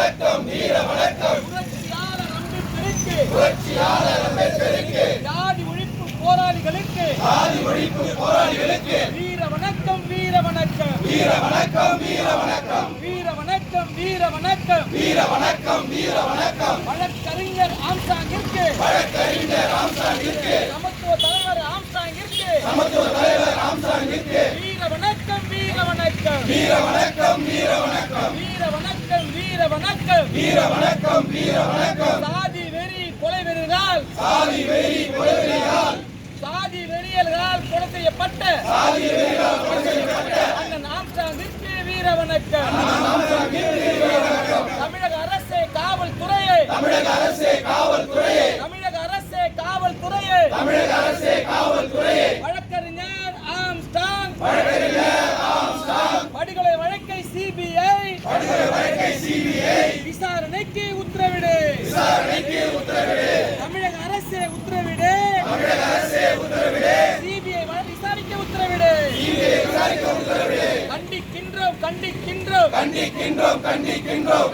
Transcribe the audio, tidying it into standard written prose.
வணக்கம் வீர வணக்கம் புரட்சியாளர் அம்பேத்கருக்கு ஜாதி ஒழிப்பு போராளிகளுக்கு வீர வணக்கம் வீர வணக்கம் வீர வணக்கம் வீர வணக்கம் வீர வணக்கம் வீர வணக்கம் வீர வணக்கம் வீர வணக்கம் வழக்கறிஞர் ஆம்சாங்கிற்கு சமத்துவ தலைவர் ஆம்சாங்கிற்கு வீர வணக்கம் வீர வணக்கம் வீர வணக்கம் வீர வணக்கம் வீர வணக்கம் வீர வணக்கம் வீர வணக்கம் வீர வணக்கம் சாதி வெறி கொலை வெறியால் சாதி வெறியல்களால் கொலை செய்யப்பட்ட அண்ணன் ஆம்சாங்கிற்கு வீர வணக்கம் தமிழக அரசே காவல்துறையே தமிழக அரசே காவல்துறையே வழக்கறிஞர் ஆம்ஸ்டாங் படுகொலை வழக்கை சிபிஐ விசாரணைக்கு உத்தரவிடு தமிழக அரசே உத்தரவிடு சிபிஐ விசாரிக்க உத்தரவிடு கண்டிக்கின்றோம்